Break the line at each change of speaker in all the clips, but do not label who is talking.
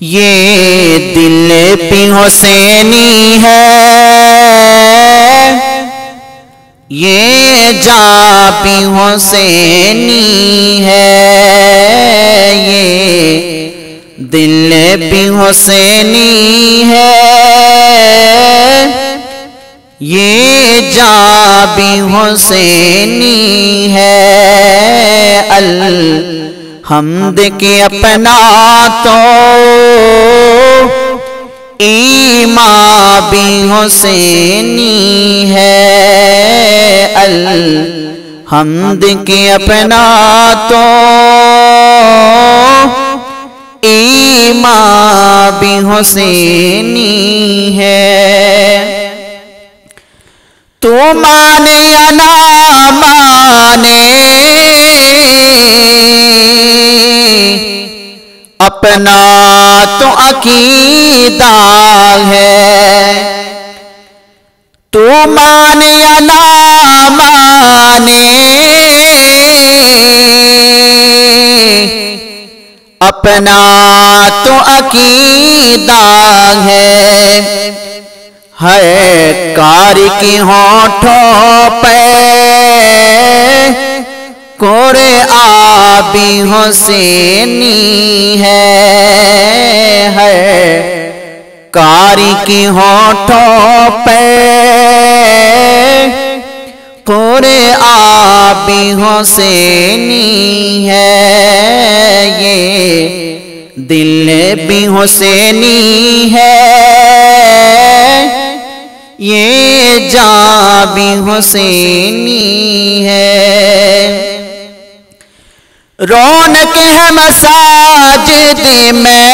یہ دل بھی حسینی ہے، یہ جاں بھی حسینی ہے، یہ دل بھی حسینی ہے، یہ جاں بھی حسینی ہے۔ الحمد کے اپنا تو ایمان بھی حسینی ہے، الحمد کے اپنا تو ایمان بھی حسینی ہے۔ تو مانے یا نہ مانے اپنا تو عقیدہ ہے، تو مانے یا نہ مانے اپنا تو عقیدہ ہے۔ ہر کاری کی ہونٹوں پہ قرآبی حسینی ہے، ہر کاری کی ہونٹوں پہ قرآبی حسینی ہے، یہ دل بھی حسینی ہے، یہ جاں بھی حسینی ہے۔ رونق ہے مساجد میں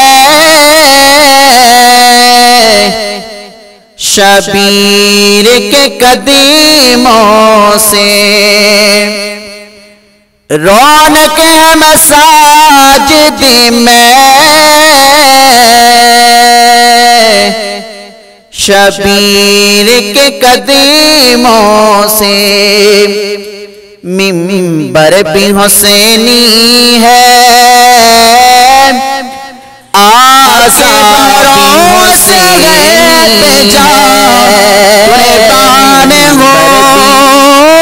شبیر کے قدیموں سے، رونق ہے مساجد میں شبیر کے قدیموں سے، منبر بھی حسینی ہے، آزاروں سے غیب جان قربان ہو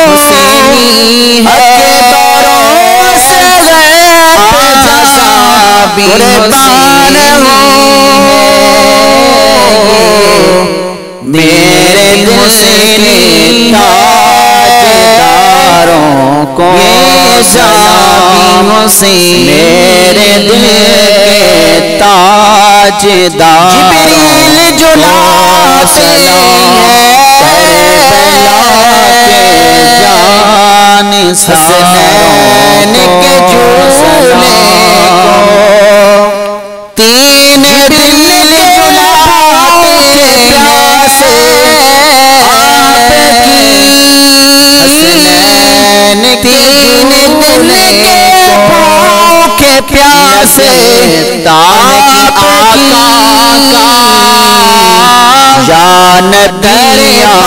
حسینی ہے، اکبروں سے غیب جان قربان ہو میرے حسینی تاجداروں کو سلام حسین، میرے دل کے تاجدار جبریل جو لاتے ہیں کربلا کے جان حسین کے جھولے کو، تین دل جو لاتے پیاسے آپ کی حسنین تین دل کے بھوکے پیاسے آپ کی جان دریا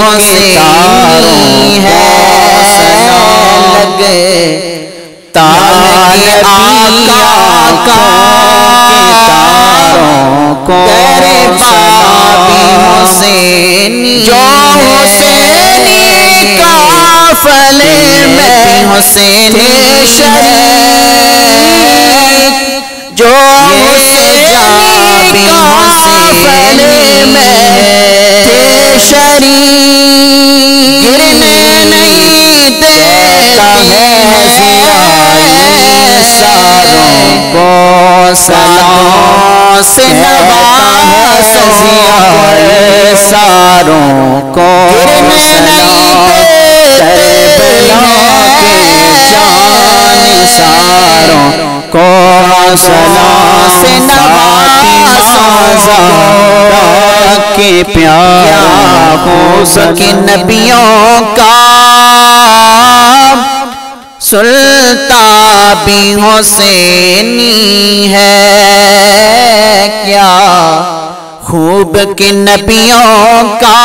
حسینی ہے، لگے تال آقا کا تیرے بابی حسینی، جو حسینی قافلے میں حسینی شریک، جو حسینی قافلے میں تھے شریک، گرنے نہیں دیتا ہے ساروں کو سلام سے نواز ساروں کو، گرنے نہیں دیتے کے جان ساروں کو سلام سے نواز کے پیارا ہو سکے نبیوں کا سلطان بھی حسینی ہے، کیا خوب کے نبیوں کا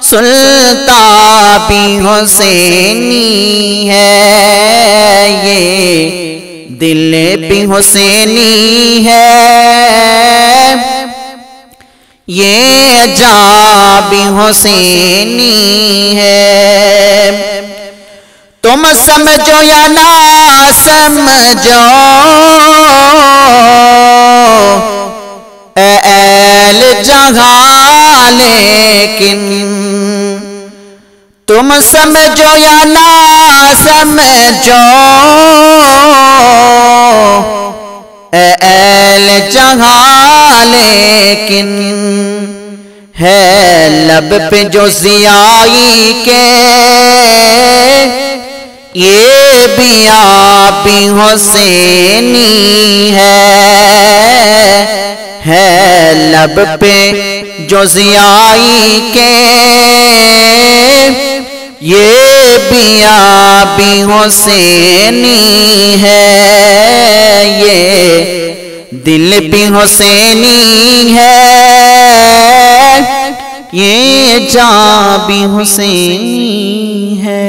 سلطان بھی حسینی ہے، یہ دل بھی حسینی ہے، یہ جاں بھی حسینی ہے۔ تم سمجھو یا نہ سمجھو اے اہل جہاں، لیکن تم سمجھو یا نہ سمجھو اے اہل جہاں، لیکن ہے لب پہ جو ضیائی کے یہ بھی آپ حسینی ہے لب پہ جو ضیائی کے یہ بھی آپ حسینی ہے، یہ دل بھی حسینی ہے، یہ جاں بھی حسینی ہے۔